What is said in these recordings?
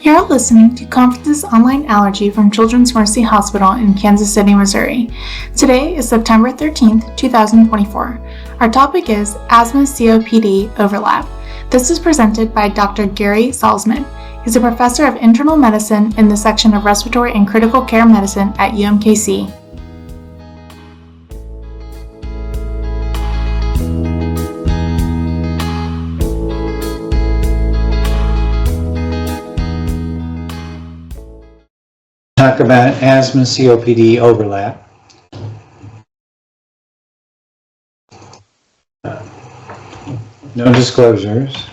You're listening to Conferences Online Allergy from Children's Mercy Hospital in Kansas City, Missouri. Today is September 13th, 2024. Our topic is asthma-COPD overlap. This is presented by Dr. Gary Salzman. He's a professor of internal medicine in the section of respiratory and critical care medicine at UMKC. Talk about asthma-COPD overlap. No disclosures.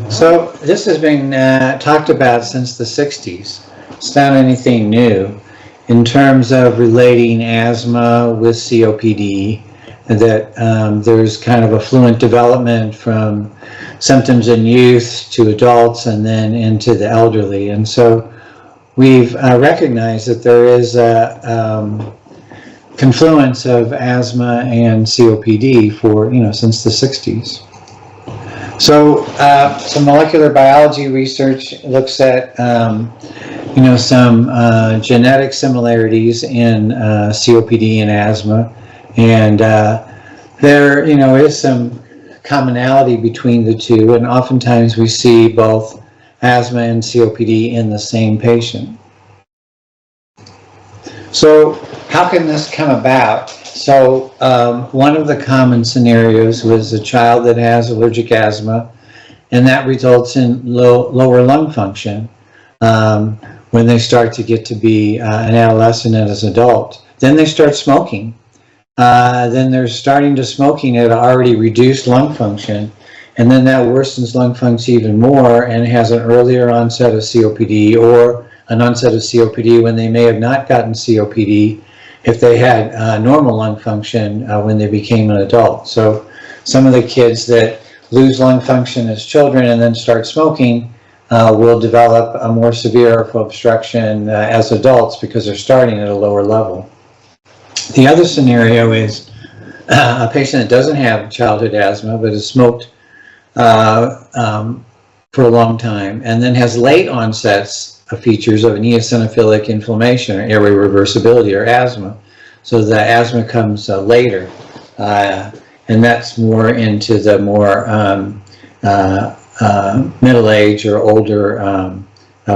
So this has been talked about since the 60s. It's not anything new in terms of relating asthma with COPD, that there's kind of a fluent development from symptoms in youth to adults and then into the elderly. And so we've recognized that there is a confluence of asthma and COPD for, since the 60s. So some molecular biology research looks at, some genetic similarities in COPD and asthma. And there, is some commonality between the two. And oftentimes we see both asthma and COPD in the same patient. So how can this come about? So one of the common scenarios was a child that has allergic asthma, and that results in lower lung function when they start to get to be an adolescent and as an adult. Then they start smoking. Then they're starting to smoking at already reduced lung function. And then that worsens lung function even more and has an earlier onset of COPD, or an onset of COPD when they may have not gotten COPD if they had normal lung function when they became an adult. So some of the kids that lose lung function as children and then start smoking will develop a more severe airflow obstruction as adults because they're starting at a lower level. The other scenario is a patient that doesn't have childhood asthma but has smoked for a long time, and then has late onsets of features of an eosinophilic inflammation or airway reversibility or asthma. So the asthma comes later, and that's more into the more middle age or older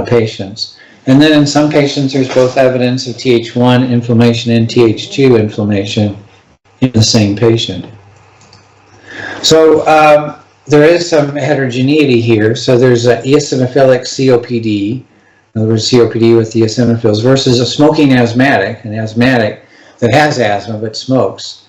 patients. And then in some patients there's both evidence of Th1 inflammation and Th2 inflammation in the same patient. So there is some heterogeneity here. So there's an eosinophilic COPD, in other words, COPD with eosinophils, versus a smoking asthmatic, an asthmatic that has asthma but smokes.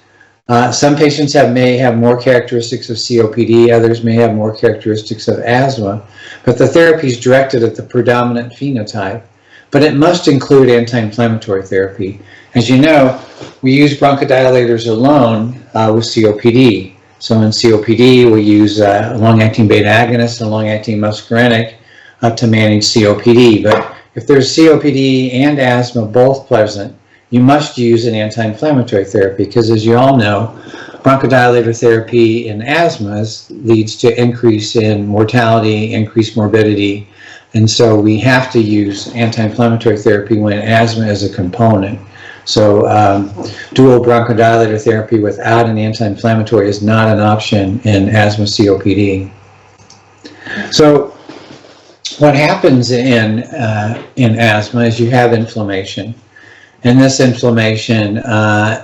Some patients may have more characteristics of COPD, others may have more characteristics of asthma, but the therapy is directed at the predominant phenotype. But it must include anti-inflammatory therapy. As you know, we use bronchodilators alone with COPD. So in COPD, we use long-acting beta agonist and long-acting muscarinic to manage COPD. But if there's COPD and asthma both present, you must use an anti-inflammatory therapy because, as you all know, bronchodilator therapy in asthma leads to increase in mortality, increased morbidity, and so we have to use anti-inflammatory therapy when asthma is a component. So dual bronchodilator therapy without an anti-inflammatory is not an option in asthma COPD. So what happens in asthma is you have inflammation. And this inflammation,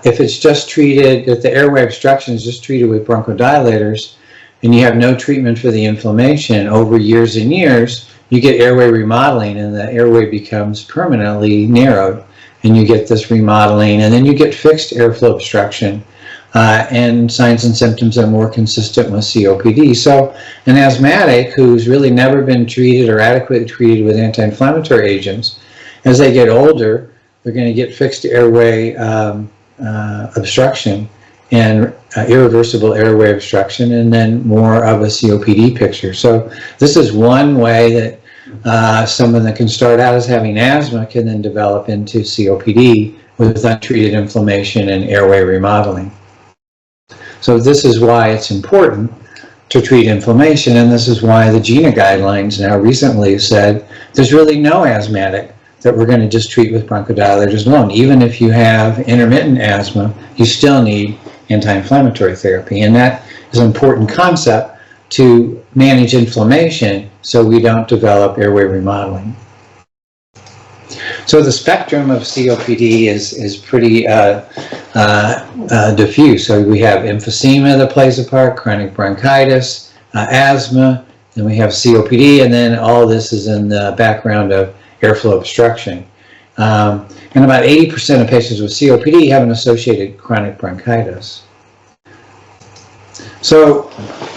if it's just treated, if the airway obstruction is just treated with bronchodilators and you have no treatment for the inflammation over years and years, you get airway remodeling and the airway becomes permanently narrowed. And you get this remodeling, and then you get fixed airflow obstruction, and signs and symptoms are more consistent with COPD. So an asthmatic who's really never been treated or adequately treated with anti-inflammatory agents, as they get older, they're going to get fixed airway obstruction and irreversible airway obstruction, and then more of a COPD picture. So this is one way that someone that can start out as having asthma can then develop into COPD with untreated inflammation and airway remodeling. So this is why it's important to treat inflammation, and this is why the GINA guidelines now recently said there's really no asthmatic that we're going to just treat with bronchodilators alone. Even if you have intermittent asthma, you still need anti-inflammatory therapy, and that is an important concept to manage inflammation so we don't develop airway remodeling. So the spectrum of COPD is pretty diffuse. So we have emphysema that plays a part, chronic bronchitis, asthma, and we have COPD, and then all this is in the background of airflow obstruction. And about 80% of patients with COPD have an associated chronic bronchitis. So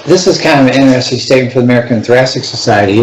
this is kind of an interesting statement for the American Thoracic Society.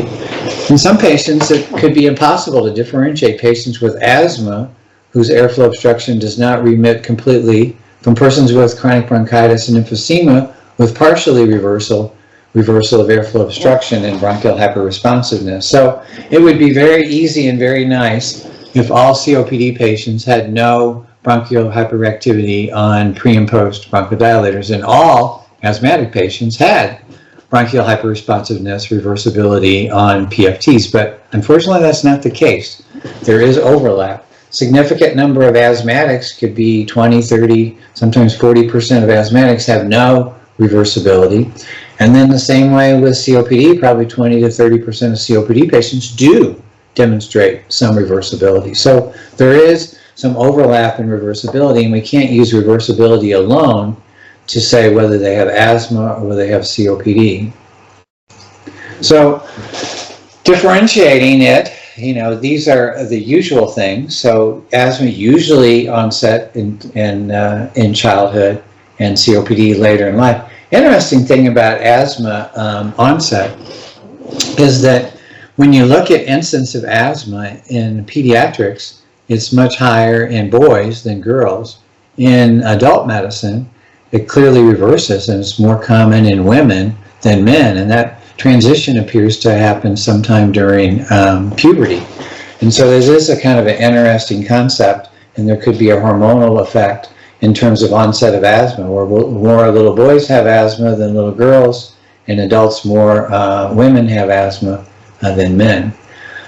In some patients, it could be impossible to differentiate patients with asthma whose airflow obstruction does not remit completely from persons with chronic bronchitis and emphysema with partially reversal of airflow obstruction and bronchial hyperresponsiveness. So it would be very easy and very nice if all COPD patients had no bronchial hyperactivity on pre and post bronchodilators, and all asthmatic patients had bronchial hyperresponsiveness reversibility on PFTs, but unfortunately that's not the case. There is overlap. Significant number of asthmatics, could be 20, 30, sometimes 40% of asthmatics have no reversibility. And then the same way with COPD, probably 20 to 30% of COPD patients do demonstrate some reversibility. So there is some overlap in reversibility, and we can't use reversibility alone to say whether they have asthma or whether they have COPD. So differentiating it, these are the usual things. So asthma usually onset in childhood and COPD later in life. Interesting thing about asthma onset is that when you look at incidence of asthma in pediatrics, it's much higher in boys than girls. In adult medicine, it clearly reverses, and it's more common in women than men, and that transition appears to happen sometime during puberty. And so this is a kind of an interesting concept, and there could be a hormonal effect in terms of onset of asthma, where more little boys have asthma than little girls, and adults, more women have asthma than men.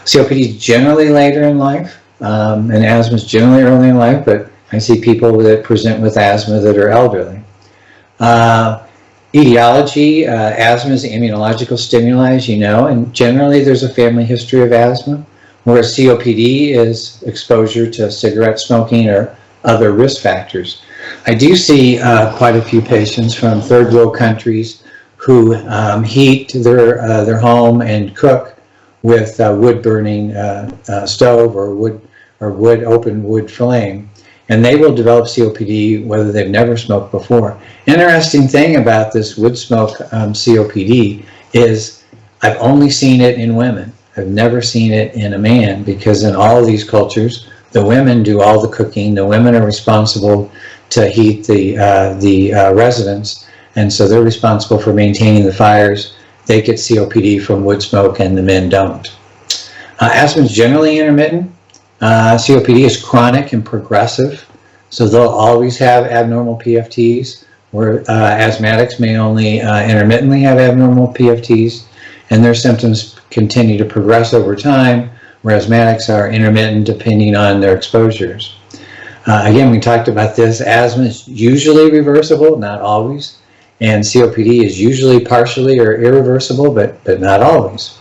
COPD is generally later in life, and asthma is generally early in life, but I see people that present with asthma that are elderly. Etiology, asthma is an immunological stimuli, as you know, and generally there's a family history of asthma, whereas COPD is exposure to cigarette smoking or other risk factors. I do see quite a few patients from third world countries who heat their home and cook with wood burning stove or open wood flame, and they will develop COPD whether they've never smoked before. Interesting thing about this wood smoke COPD is I've only seen it in women. I've never seen it in a man, because in all of these cultures, the women do all the cooking. The women are responsible to heat the residence, and so they're responsible for maintaining the fires. They get COPD from wood smoke, and the men don't. Asthma is generally intermittent. COPD is chronic and progressive, so they'll always have abnormal PFTs, where asthmatics may only intermittently have abnormal PFTs, and their symptoms continue to progress over time, where asthmatics are intermittent depending on their exposures. Again, we talked about this. Asthma is usually reversible, not always, and COPD is usually partially or irreversible, but not always.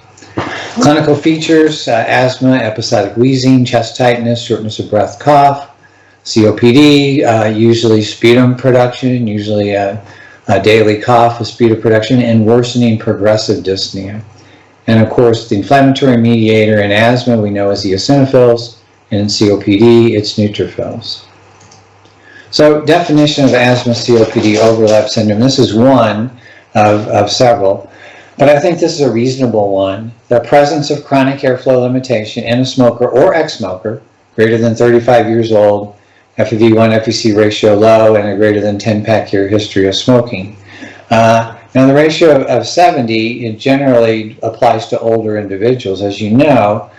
Clinical features, asthma, episodic wheezing, chest tightness, shortness of breath, cough. COPD, usually sputum production, usually a daily cough with sputum production, and worsening progressive dyspnea. And of course, the inflammatory mediator in asthma we know is eosinophils, and in COPD, it's neutrophils. So definition of asthma COPD overlap syndrome. This is one of several, but I think this is a reasonable one. The presence of chronic airflow limitation in a smoker or ex-smoker, greater than 35 years old, FEV1 FEC ratio low, and a greater than 10-pack year history of smoking. Now the ratio of 70, it generally applies to older individuals. As you know,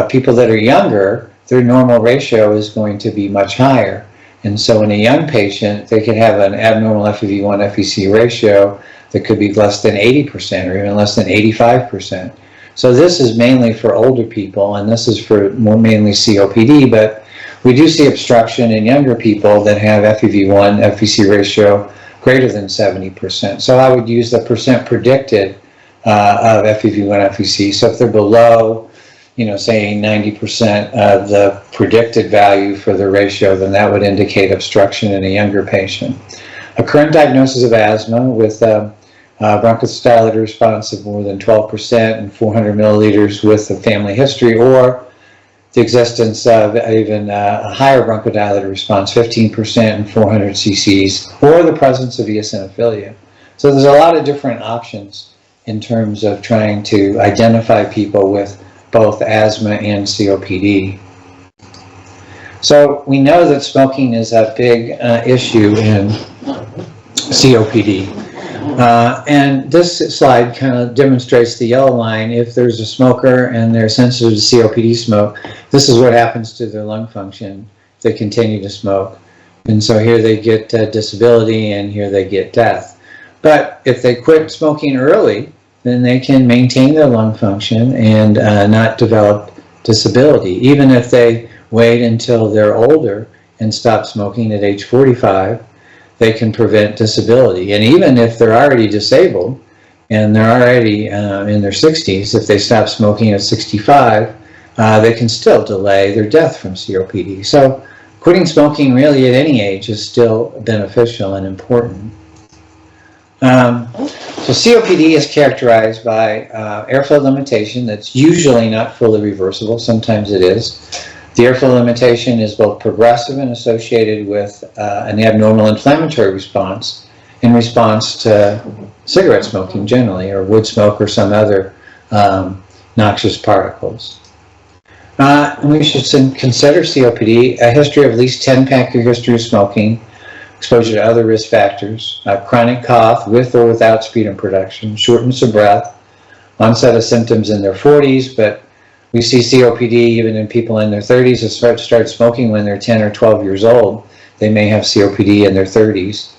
people that are younger, their normal ratio is going to be much higher. And so in a young patient, they can have an abnormal FEV1 FEC ratio that could be less than 80% or even less than 85%. So this is mainly for older people, and this is for mainly COPD, but we do see obstruction in younger people that have FEV1, FVC ratio greater than 70%. So I would use the percent predicted of FEV1, FVC. So if they're below, say 90% of the predicted value for the ratio, then that would indicate obstruction in a younger patient. A current diagnosis of asthma with bronchodilator response of more than 12% and 400 milliliters with a family history, or the existence of even a higher bronchodilator response, 15% and 400 cc's, or the presence of eosinophilia. So there's a lot of different options in terms of trying to identify people with both asthma and COPD. So we know that smoking is a big issue in COPD. And this slide kind of demonstrates the yellow line. If there's a smoker and they're sensitive to COPD smoke, this is what happens to their lung function if they continue to smoke. And so here they get disability, and here they get death. But if they quit smoking early, then they can maintain their lung function and not develop disability. Even if they wait until they're older and stop smoking at age 45, they can prevent disability. And even if they're already disabled and they're already in their 60s, if they stop smoking at 65, they can still delay their death from COPD. So quitting smoking really at any age is still beneficial and important. So COPD is characterized by airflow limitation that's usually not fully reversible. Sometimes it is. The airflow limitation is both progressive and associated with an abnormal inflammatory response in response to cigarette smoking generally, or wood smoke, or some other noxious particles. We should consider COPD a history of at least 10-pack-year history of smoking, exposure to other risk factors, chronic cough with or without sputum production, shortness of breath, onset of symptoms in their 40s, but we see COPD even in people in their 30s that start smoking when they're 10 or 12 years old. They may have COPD in their 30s.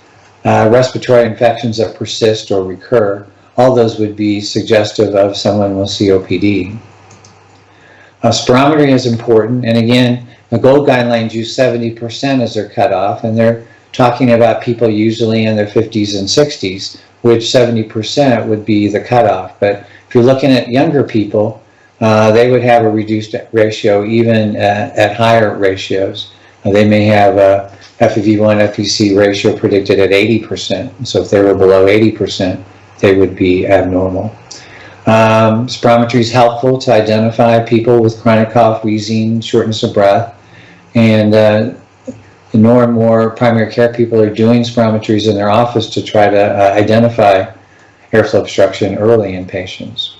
Respiratory infections that persist or recur, all those would be suggestive of someone with COPD. Spirometry is important, and again, the GOLD guidelines use 70% as their cutoff, and they're talking about people usually in their 50s and 60s, which 70% would be the cutoff. But if you're looking at younger people, they would have a reduced ratio even at higher ratios. They may have a FEV1 FVC ratio predicted at 80%. So if they were below 80%, they would be abnormal. Spirometry is helpful to identify people with chronic cough, wheezing, shortness of breath, and more and more primary care people are doing spirometries in their office to try to identify airflow obstruction early in patients.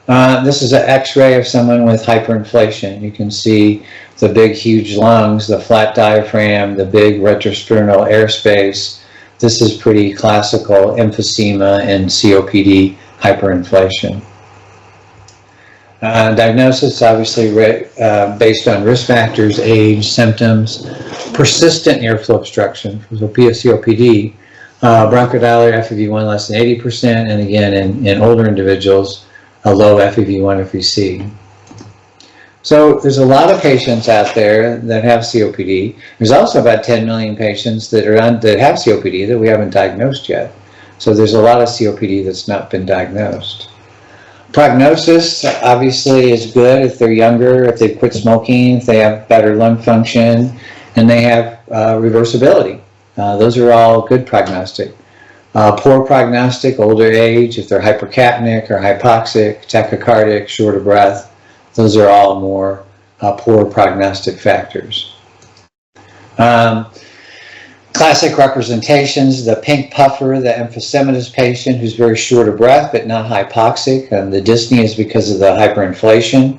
This is an x-ray of someone with hyperinflation. You can see the big, huge lungs, the flat diaphragm, the big retrosternal airspace. This is pretty classical emphysema and COPD hyperinflation. Diagnosis, obviously, based on risk factors, age, symptoms, persistent airflow obstruction, so COPD, bronchodilator FEV1 less than 80%, and again, in older individuals, a low FEV1 FVC. So there's a lot of patients out there that have COPD. There's also about 10 million patients that have COPD that we haven't diagnosed yet. So there's a lot of COPD that's not been diagnosed. Prognosis obviously is good if they're younger, if they quit smoking, if they have better lung function, and they have reversibility. Those are all good prognostic. Poor prognostic, older age, if they're hypercapnic or hypoxic, tachycardic, short of breath, those are all more poor prognostic factors. Classic representations, the pink puffer, the emphysematous patient who's very short of breath but not hypoxic, and the dyspnea is because of the hyperinflation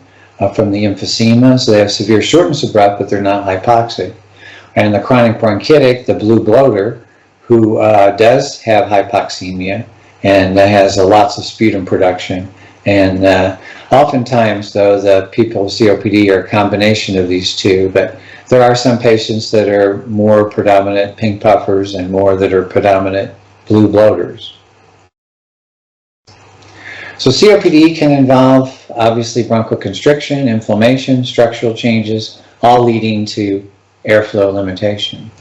from the emphysema, so they have severe shortness of breath but they're not hypoxic. And the chronic bronchitic, the blue bloater, who does have hypoxemia and has lots of sputum production. And oftentimes, though, the people with COPD are a combination of these two, but there are some patients that are more predominant pink puffers and more that are predominant blue bloaters. So COPD can involve, obviously, bronchoconstriction, inflammation, structural changes, all leading to airflow limitation.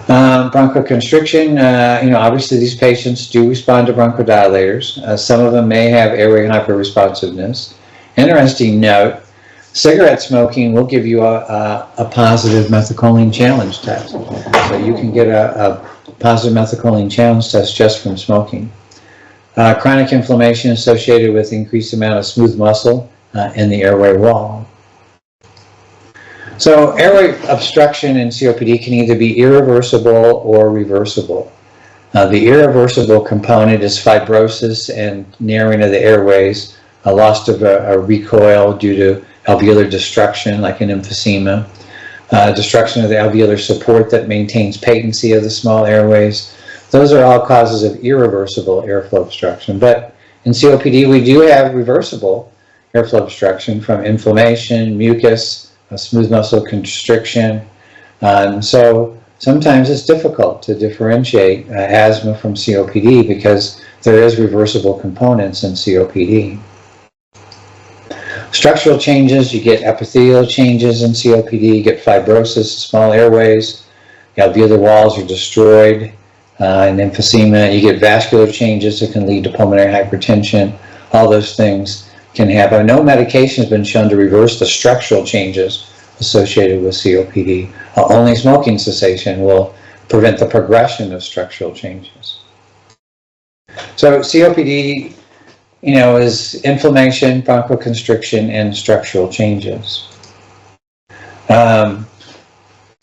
Bronchoconstriction, obviously these patients do respond to bronchodilators. Some of them may have airway hyperresponsiveness. Interesting note, cigarette smoking will give you a positive methylcholine challenge test. So you can get a positive methylcholine challenge test just from smoking. Chronic inflammation associated with increased amount of smooth muscle in the airway wall. So airway obstruction in COPD can either be irreversible or reversible. The irreversible component is fibrosis and narrowing of the airways, a loss of a recoil due to alveolar destruction like an emphysema, destruction of the alveolar support that maintains patency of the small airways. Those are all causes of irreversible airflow obstruction. But in COPD, we do have reversible airflow obstruction from inflammation, mucus, smooth muscle constriction. So sometimes it's difficult to differentiate asthma from COPD because there is reversible components in COPD. Structural changes, you get epithelial changes in COPD, you get fibrosis, small airways, the alveolar walls are destroyed, and emphysema, you get vascular changes that can lead to pulmonary hypertension. All those things can happen. No medication has been shown to reverse the structural changes associated with COPD. Only smoking cessation will prevent the progression of structural changes. So COPD, is inflammation, bronchoconstriction, and structural changes.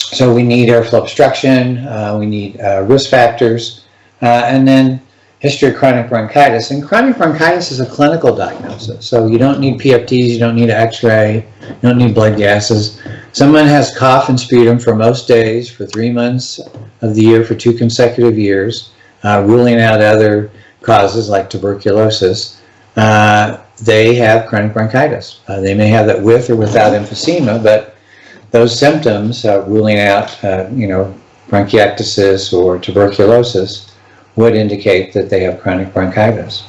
So we need airflow obstruction, we need risk factors, and then history of chronic bronchitis. And chronic bronchitis is a clinical diagnosis, so you don't need PFTs, you don't need an X-ray, you don't need blood gases. Someone has cough and sputum for most days for 3 months of the year for 2 consecutive years, ruling out other causes like tuberculosis. They have chronic bronchitis. They may have that with or without emphysema, but those symptoms, ruling out, bronchiectasis or tuberculosis, would indicate that they have chronic bronchitis.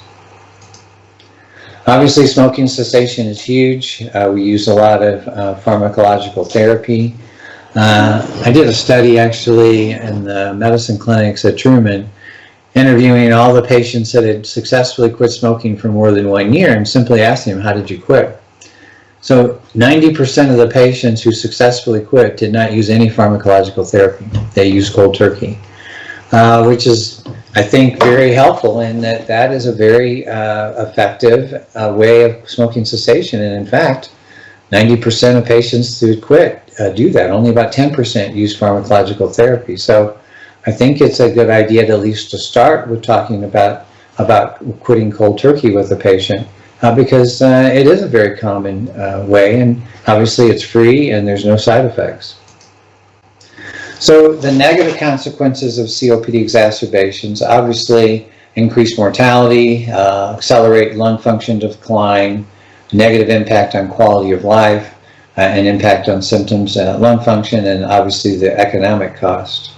Obviously, smoking cessation is huge. We use a lot of pharmacological therapy. I did a study actually in the medicine clinics at Truman, interviewing all the patients that had successfully quit smoking for more than 1 year and simply asking them, how did you quit? So 90% of the patients who successfully quit did not use any pharmacological therapy. They used cold turkey, which is, I think, very helpful in that is a very effective way of smoking cessation. And in fact, 90% of patients who quit do that. Only about 10% use pharmacological therapy. So I think it's a good idea to at least to start with talking about quitting cold turkey with a patient because it is a very common way, and obviously it's free and there's no side effects. So the negative consequences of COPD exacerbations, obviously increased mortality, accelerate lung function decline, negative impact on quality of life, and impact on symptoms, lung function, and obviously the economic cost.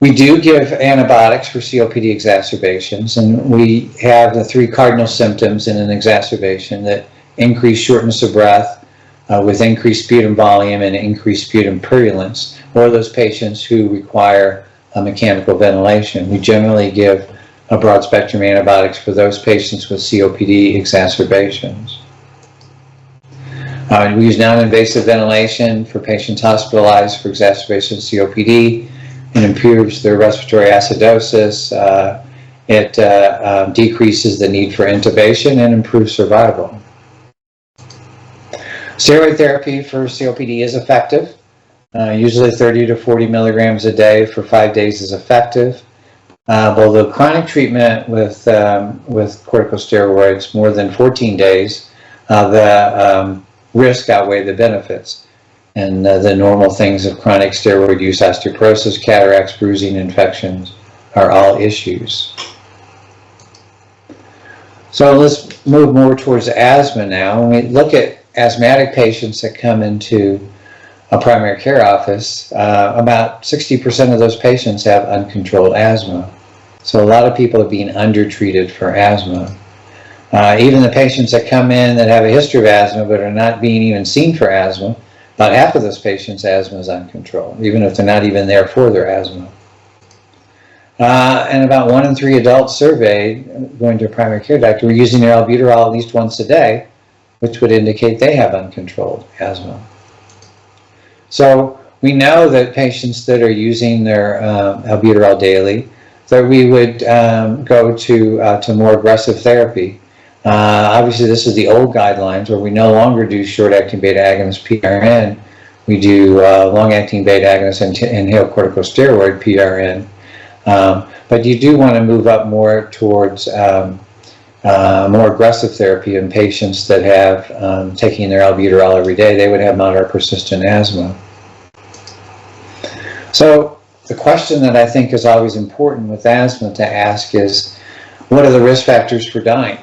We do give antibiotics for COPD exacerbations, and we have the 3 cardinal symptoms in an exacerbation that increase shortness of breath with increased sputum volume and increased sputum purulence, or those patients who require mechanical ventilation. We generally give a broad spectrum antibiotics for those patients with COPD exacerbations. We use non-invasive ventilation for patients hospitalized for exacerbation of COPD. It improves their respiratory acidosis. It decreases the need for intubation and improves survival. Steroid therapy for COPD is effective. Usually 30 to 40 milligrams a day for 5 days is effective. Although chronic treatment with corticosteroids more than 14 days, the risk outweigh the benefits. And the normal things of chronic steroid use, osteoporosis, cataracts, bruising, infections, are all issues. So let's move more towards asthma now. When we look at asthmatic patients that come into a primary care office, about 60% of those patients have uncontrolled asthma. So a lot of people are being undertreated for asthma. Even the patients that come in that have a history of asthma but are not being even seen for asthma, about half of those patients' asthma is uncontrolled, even if they're not even there for their asthma. And about 1 in 3 adults surveyed going to a primary care doctor were using their albuterol at least once a day, which would indicate they have uncontrolled asthma. So we know that patients that are using their albuterol daily, that we would go to more aggressive therapy. Obviously, this is the old guidelines where we no longer do short-acting beta agonist PRN. We do long-acting beta agonist and inhaled corticosteroid PRN. But you do want to move up more towards more aggressive therapy in patients that have taking their albuterol every day. They would have moderate persistent asthma. So the question that I think is always important with asthma to ask is, what are the risk factors for dying?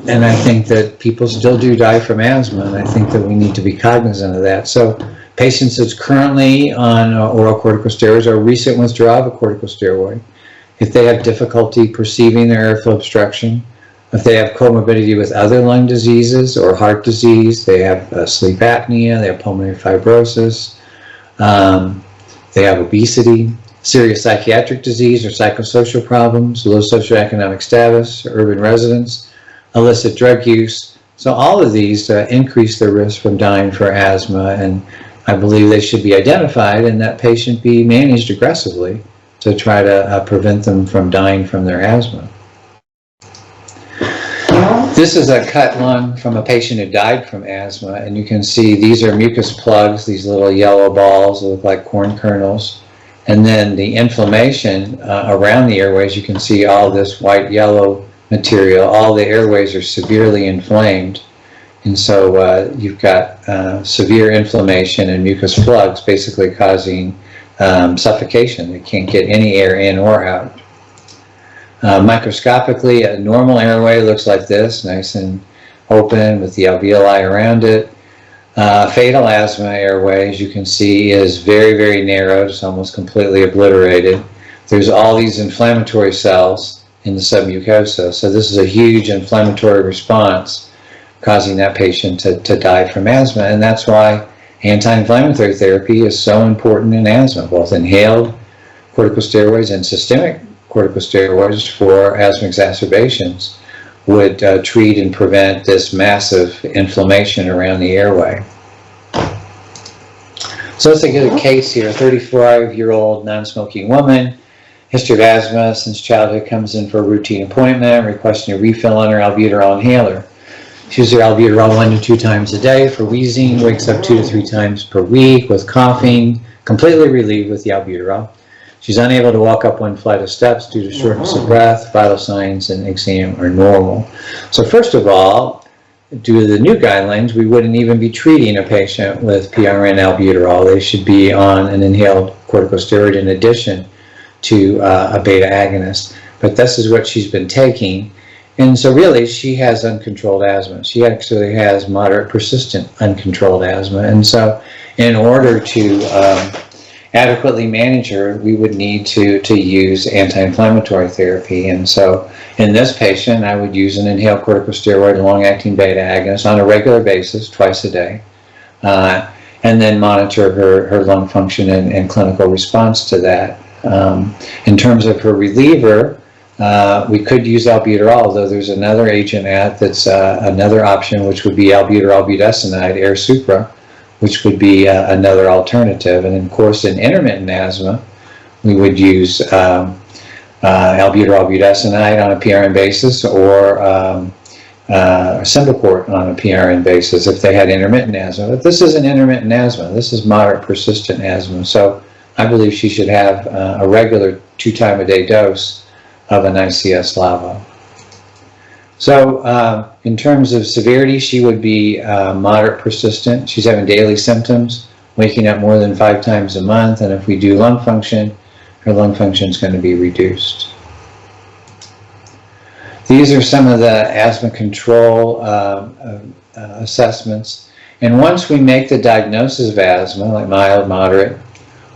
And I think that people still do die from asthma, and I think that we need to be cognizant of that. So patients that's currently on oral corticosteroids or recent withdrawal of a corticosteroid, if they have difficulty perceiving their airflow obstruction, if they have comorbidity with other lung diseases or heart disease, they have sleep apnea, they have pulmonary fibrosis, they have obesity, serious psychiatric disease or psychosocial problems, low socioeconomic status, urban residence, illicit drug use. So all of these increase their risk from dying for asthma, and I believe they should be identified and that patient be managed aggressively to try to prevent them from dying from their asthma. This is a cut lung from a patient who died from asthma, and you can see these are mucus plugs, these little yellow balls that look like corn kernels. And then the inflammation around the airways, you can see all this white-yellow material. All the airways are severely inflamed. And so you've got severe inflammation and mucus plugs basically causing suffocation. They can't get any air in or out. Microscopically, a normal airway looks like this, nice and open with the alveoli around it. Fatal asthma airway, as you can see, is very, very narrow. It's almost completely obliterated. There's all these inflammatory cells in the submucosa. So this is a huge inflammatory response causing that patient to die from asthma. And that's why anti-inflammatory therapy is so important in asthma, both inhaled corticosteroids and systemic corticosteroids for asthma exacerbations would treat and prevent this massive inflammation around the airway. So let's take a case here, a 35-year-old non-smoking woman, history of asthma since childhood, comes in for a routine appointment, requesting a refill on her albuterol inhaler. She uses her albuterol 1 to 2 times a day for wheezing, wakes up 2 to 3 times per week with coughing, completely relieved with the albuterol. She's unable to walk up 1 flight of steps due to shortness of breath. Vital signs and exam are normal. So first of all, due to the new guidelines, we wouldn't even be treating a patient with PRN albuterol. They should be on an inhaled corticosteroid in addition to a beta agonist. But this is what she's been taking. And so really, she has uncontrolled asthma. She actually has moderate persistent uncontrolled asthma. And so in order to adequately manage her, we would need to use anti-inflammatory therapy. And so in this patient, I would use an inhaled corticosteroid, long-acting beta agonist on a regular basis, twice a day, and then monitor her lung function and clinical response to that. In terms of her reliever, we could use albuterol, although there's another agent that's another option, which would be albuterol budesonide, Air Supra, which would be another alternative. And of course, in intermittent asthma, we would use albuterol budesonide on a PRN basis or Symbicort on a PRN basis if they had intermittent asthma. But this isn't intermittent asthma. This is moderate persistent asthma. So I believe she should have a regular 2-time-a-day dose of an ICS/LABA. So in terms of severity, she would be moderate persistent. She's having daily symptoms, waking up more than 5 times a month, and if we do lung function, her lung function is going to be reduced. These are some of the asthma control assessments. And once we make the diagnosis of asthma, like mild, moderate,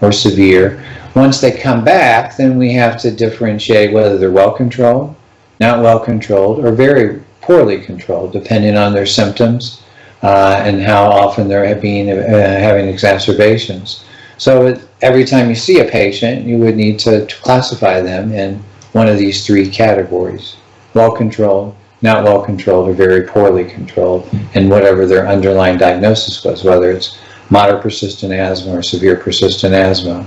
or severe, once they come back, then we have to differentiate whether they're well controlled, not well controlled, or very poorly controlled, depending on their symptoms and how often they're having exacerbations. So every time you see a patient, you would need to classify them in one of these three categories: well controlled, not well controlled, or very poorly controlled, and whatever their underlying diagnosis was, whether it's moderate persistent asthma or severe persistent asthma.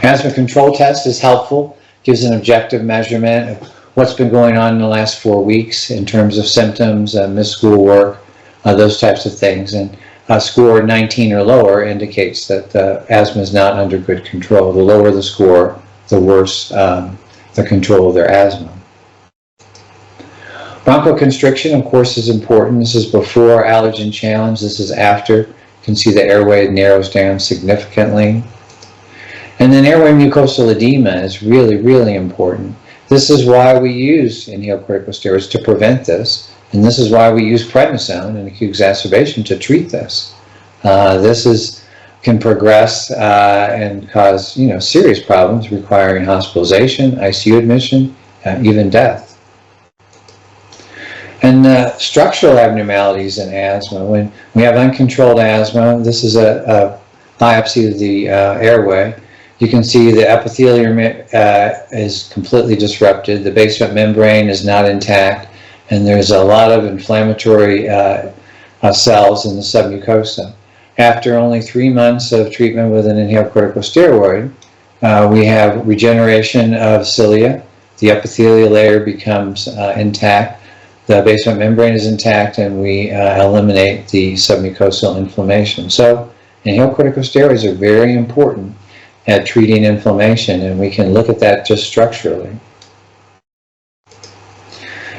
Asthma control test is helpful, gives an objective measurement of what's been going on in the last 4 weeks in terms of symptoms, missed schoolwork, those types of things. And a score 19 or lower indicates that asthma is not under good control. The lower the score, the worse the control of their asthma. Bronchoconstriction, of course, is important. This is before allergen challenge. This is after. You can see the airway narrows down significantly. And then airway mucosal edema is really, really important. This is why we use inhaled corticosteroids to prevent this. And this is why we use prednisone in acute exacerbation to treat this. This can progress and cause serious problems requiring hospitalization, ICU admission, even death. And structural abnormalities in asthma. When we have uncontrolled asthma, this is a biopsy of the airway. You can see the epithelium is completely disrupted. The basement membrane is not intact, and there's a lot of inflammatory cells in the submucosa. After only 3 months of treatment with an inhaled corticosteroid, we have regeneration of cilia. The epithelial layer becomes intact. The basement membrane is intact, and we eliminate the submucosal inflammation. So inhaled corticosteroids are very important at treating inflammation, and we can look at that just structurally.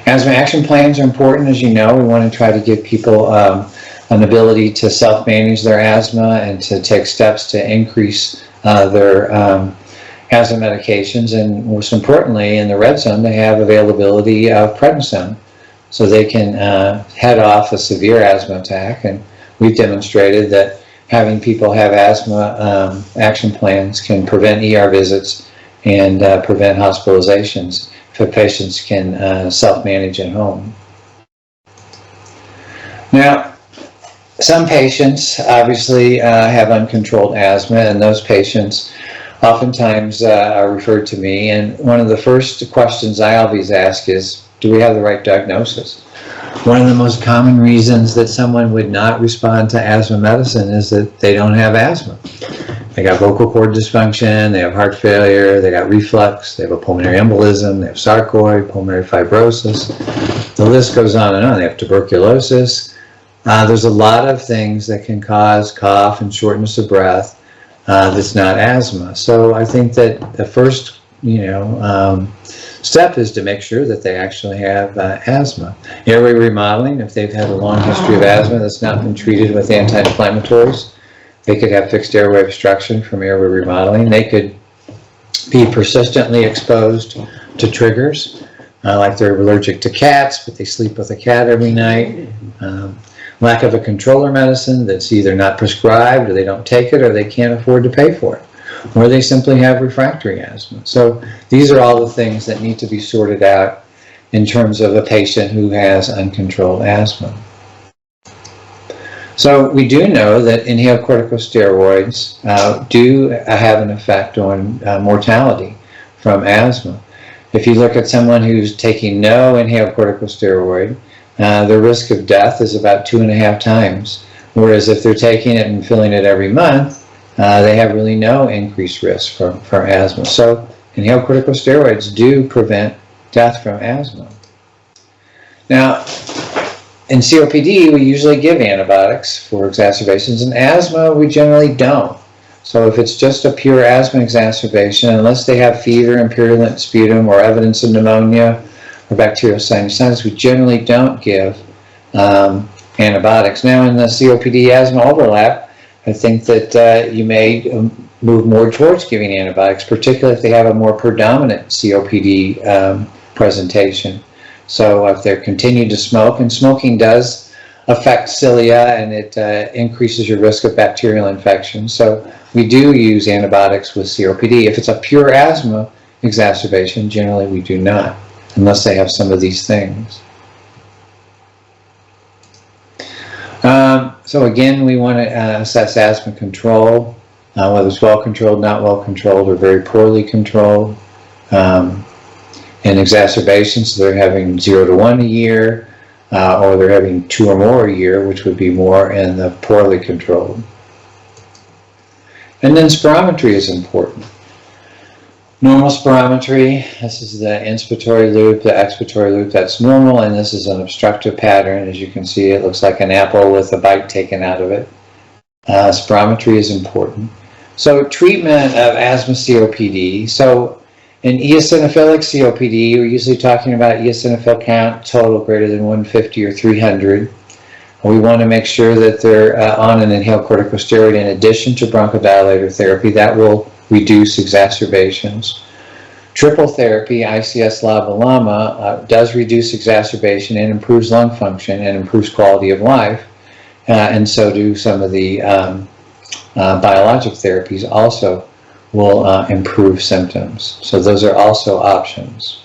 Asthma action plans are important. As you know, we want to try to give people an ability to self-manage their asthma and to take steps to increase their asthma medications, and most importantly, in the red zone, they have availability of prednisone, so they can head off a severe asthma attack. And we've demonstrated that having people have asthma action plans can prevent ER visits and prevent hospitalizations if patients can self-manage at home. Now, some patients obviously have uncontrolled asthma, and those patients oftentimes are referred to me. And one of the first questions I always ask is, do we have the right diagnosis? One of the most common reasons that someone would not respond to asthma medicine is that they don't have asthma. They got vocal cord dysfunction, they have heart failure, they got reflux, they have a pulmonary embolism, they have sarcoid, pulmonary fibrosis. The list goes on and on. They have tuberculosis. There's a lot of things that can cause cough and shortness of breath that's not asthma. So I think that the first step is to make sure that they actually have asthma. Airway remodeling, if they've had a long history of asthma that's not been treated with anti-inflammatories, they could have fixed airway obstruction from airway remodeling. They could be persistently exposed to triggers, like they're allergic to cats, but they sleep with a cat every night. Lack of a controller medicine that's either not prescribed, or they don't take it, or they can't afford to pay for it, or they simply have refractory asthma. So these are all the things that need to be sorted out in terms of a patient who has uncontrolled asthma. So we do know that inhaled corticosteroids do have an effect on mortality from asthma. If you look at someone who's taking no inhaled corticosteroid, their risk of death is about 2.5 times, whereas if they're taking it and filling it every month, they have really no increased risk for asthma. So inhaled corticosteroids do prevent death from asthma. Now, in COPD, we usually give antibiotics for exacerbations. In asthma, we generally don't. So if it's just a pure asthma exacerbation, unless they have fever and purulent sputum or evidence of pneumonia or bacterial sinusitis, we generally don't give antibiotics. Now, in the COPD asthma overlap, I think that you may move more towards giving antibiotics, particularly if they have a more predominant COPD presentation. So if they're continuing to smoke, and smoking does affect cilia, and it increases your risk of bacterial infection. So we do use antibiotics with COPD. If it's a pure asthma exacerbation, generally we do not, unless they have some of these things. So again, we want to assess asthma control, whether it's well controlled, not well controlled, or very poorly controlled. And exacerbations, so they're having 0 to 1 a year, or they're having 2 or more a year, which would be more in the poorly controlled. And then spirometry is important. Normal spirometry, this is the inspiratory loop, the expiratory loop, that's normal, and this is an obstructive pattern. As you can see, it looks like an apple with a bite taken out of it. Spirometry is important. So treatment of asthma COPD. So in eosinophilic COPD, we're usually talking about eosinophil count total greater than 150 or 300. We want to make sure that they're on an inhaled corticosteroid in addition to bronchodilator therapy. That will reduce exacerbations. Triple therapy, ICS, LABA, LAMA, does reduce exacerbation and improves lung function and improves quality of life. And so do some of the biologic therapies also will improve symptoms. So those are also options.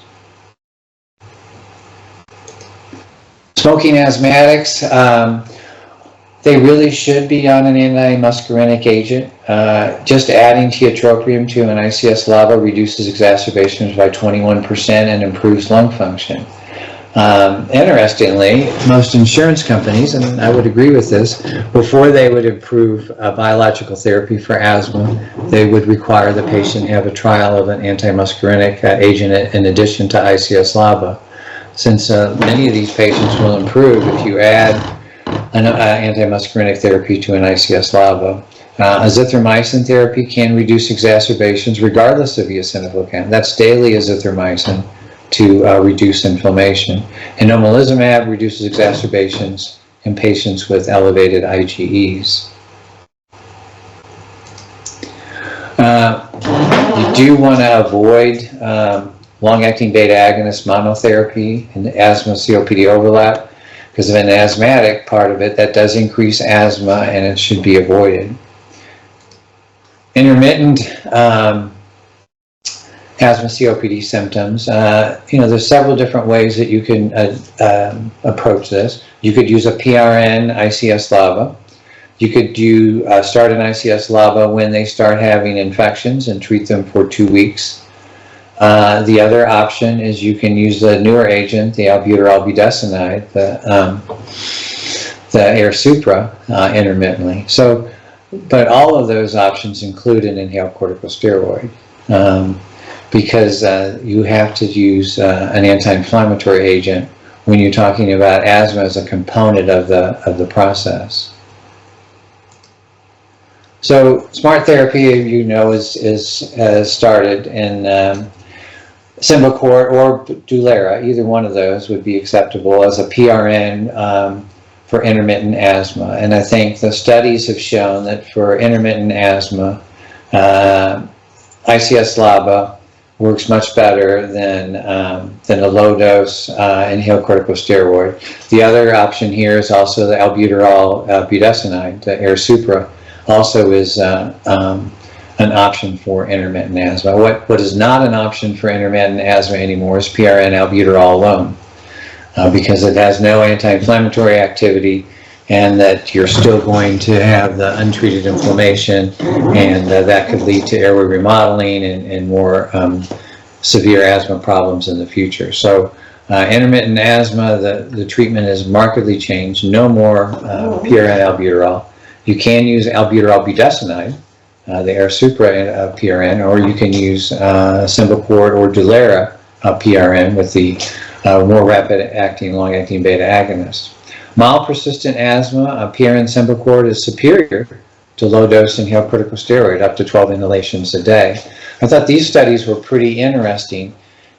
Smoking asthmatics, they really should be on an anti-muscarinic agent. Just adding tiotropium to an ICS LABA reduces exacerbations by 21% and improves lung function. Interestingly, most insurance companies, and I would agree with this, before they would approve biological therapy for asthma, they would require the patient have a trial of an anti-muscarinic agent in addition to ICS LABA. Since many of these patients will improve if you add an anti-muscarinic therapy to an ICS LABA. Azithromycin therapy can reduce exacerbations regardless of eosinophil count. That's daily azithromycin to reduce inflammation. And omalizumab reduces exacerbations in patients with elevated IgEs. You do want to avoid long-acting beta agonist monotherapy and asthma COPD overlap, because of an asthmatic part of it that does increase asthma, and it should be avoided. Intermittent asthma COPD symptoms, there's several different ways that you can approach this. You could use a PRN ICS LABA. You could start an ICS LABA when they start having infections and treat them for 2 weeks. The other option is you can use the newer agent, the albuterol budesonide, the AirSupra, intermittently. So, but all of those options include an inhaled corticosteroid, because you have to use an anti-inflammatory agent when you're talking about asthma as a component of the process. So SMART therapy, is started in Symbicort or Dulera. Either one of those would be acceptable as a PRN for intermittent asthma. And I think the studies have shown that for intermittent asthma, ICS LABA works much better than a low-dose inhaled corticosteroid. The other option here is also the albuterol budesonide, the AirSupra, also is an option for intermittent asthma. What is not an option for intermittent asthma anymore is PRN albuterol alone, because it has no anti-inflammatory activity, and that you're still going to have the untreated inflammation, and that could lead to airway remodeling and more severe asthma problems in the future. So intermittent asthma, the treatment has markedly changed. No more PRN albuterol. You can use albuterol budesonide, the AirSupra PRN, or you can use Symbicort or Dulera PRN with the more rapid-acting, long-acting beta agonist. Mild persistent asthma, PRN Symbicort is superior to low-dose inhaled corticosteroid, up to 12 inhalations a day. I thought these studies were pretty interesting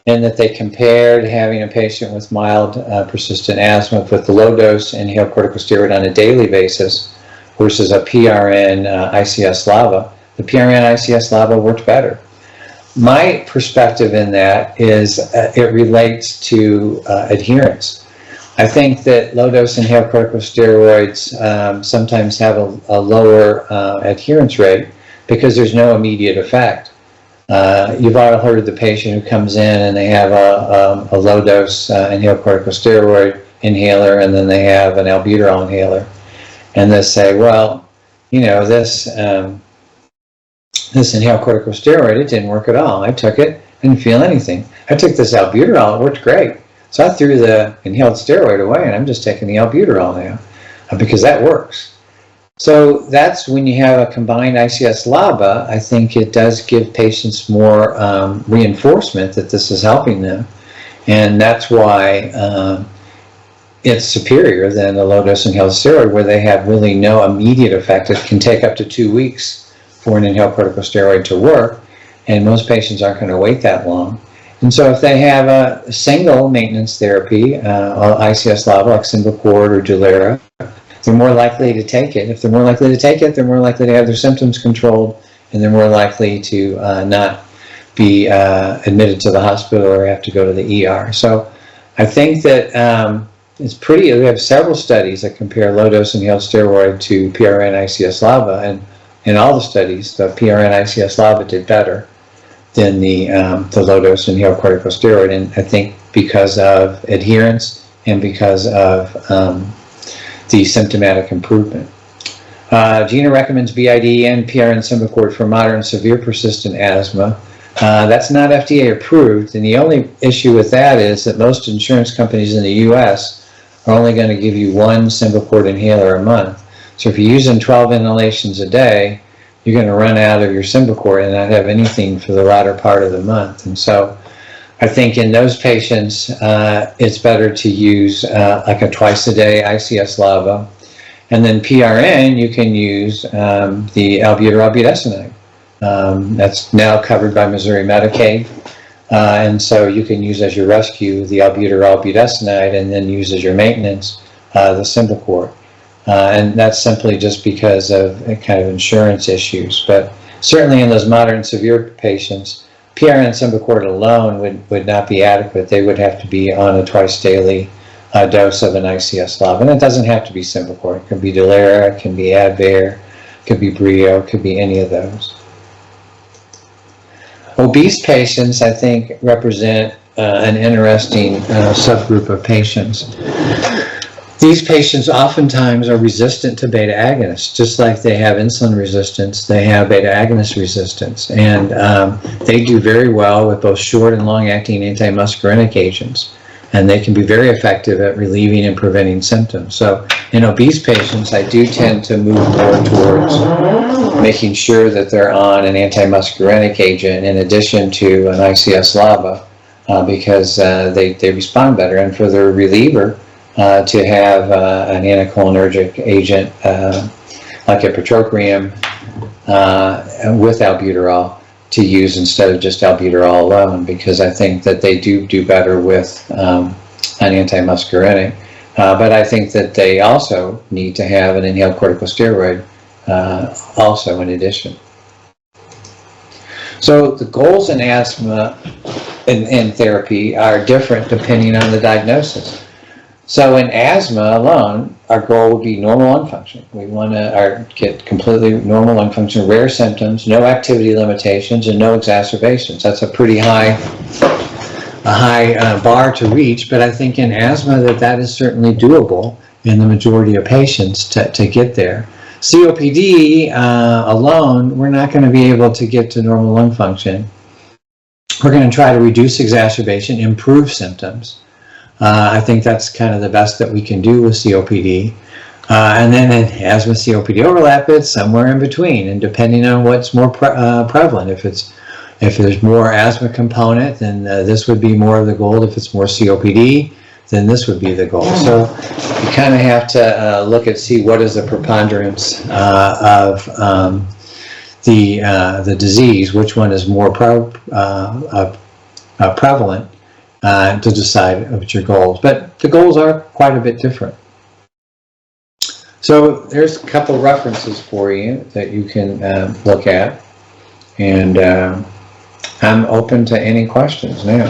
in that they compared having a patient with mild persistent asthma with the low-dose inhaled corticosteroid on a daily basis versus a PRN ICS LABA. The PRN ICS LABA worked better. My perspective in that is it relates to adherence. I think that low-dose inhaled corticosteroids sometimes have a lower adherence rate because there's no immediate effect. You've all heard of the patient who comes in and they have a low-dose inhaled corticosteroid inhaler, and then they have an albuterol inhaler, and they say, well, you know, this inhaled corticosteroid, it didn't work at all. I took it, I didn't feel anything. I took this albuterol, it worked great. So I threw the inhaled steroid away, and I'm just taking the albuterol now because that works. So that's when you have a combined ICS-LABA, I think it does give patients more reinforcement that this is helping them. And that's why it's superior than the low-dose inhaled steroid, where they have really no immediate effect. It can take up to 2 weeks for an inhaled corticosteroid to work, and most patients aren't going to wait that long. And so if they have a single maintenance therapy, ICS-LABA like Symbicort or Dulera, they're more likely to take it. If they're more likely to take it, they're more likely to have their symptoms controlled, and they're more likely to not be admitted to the hospital or have to go to the ER. So I think that it's pretty, we have several studies that compare low-dose inhaled steroid to PRN ICS-LABA, and in all the studies, the PRN ICS-LABA did better than the low-dose inhaled corticosteroid, and I think because of adherence and because of the symptomatic improvement. GINA recommends BID and PRN Symbicort for moderate and severe persistent asthma. That's not FDA approved, and the only issue with that is that most insurance companies in the US are only going to give you one Symbicort inhaler a month. So if you're using 12 inhalations a day, you're going to run out of your Symbicort and not have anything for the latter part of the month. And so I think in those patients, it's better to use like a twice-a-day ICS-LABA. And then PRN, you can use the albuterol budesonide. That's now covered by Missouri Medicaid. And so you can use as your rescue the albuterol budesonide and then use as your maintenance the Symbicort. And that's simply just because of kind of insurance issues. But certainly in those moderate and severe patients, PRN Symbicort alone would not be adequate. They would have to be on a twice daily dose of an ICS-LABA. And it doesn't have to be Symbicort. It can be Dulera, it can be Advair, it could be Brio, it could be any of those. Obese patients, I think, represent an interesting subgroup of patients. These patients oftentimes are resistant to beta agonists, just like they have insulin resistance, they have beta agonist resistance, and they do very well with both short and long-acting antimuscarinic agents, and they can be very effective at relieving and preventing symptoms. So in obese patients, I do tend to move more towards making sure that they're on an antimuscarinic agent in addition to an ICS-LABA because they respond better, and for their reliever, to have an anticholinergic agent like ipratropium with albuterol to use instead of just albuterol alone, because I think that they do better with an antimuscarinic. But I think that they also need to have an inhaled corticosteroid also in addition. So the goals in asthma and therapy are different depending on the diagnosis. So in asthma alone, our goal would be normal lung function. We want to get completely normal lung function, rare symptoms, no activity limitations, and no exacerbations. That's a pretty high bar to reach, but I think in asthma that is certainly doable in the majority of patients to get there. COPD alone, we're not going to be able to get to normal lung function. We're going to try to reduce exacerbation, improve symptoms. I think that's kind of the best that we can do with COPD. And then in asthma COPD overlap, it's somewhere in between, and depending on what's more prevalent. If there's more asthma component, then this would be more of the goal. If it's more COPD, then this would be the goal. So you kind of have to look at see what is the preponderance of the disease, which one is more prevalent. To decide what your goals, but the goals are quite a bit different. So there's a couple references for you that you can look at, and I'm open to any questions now.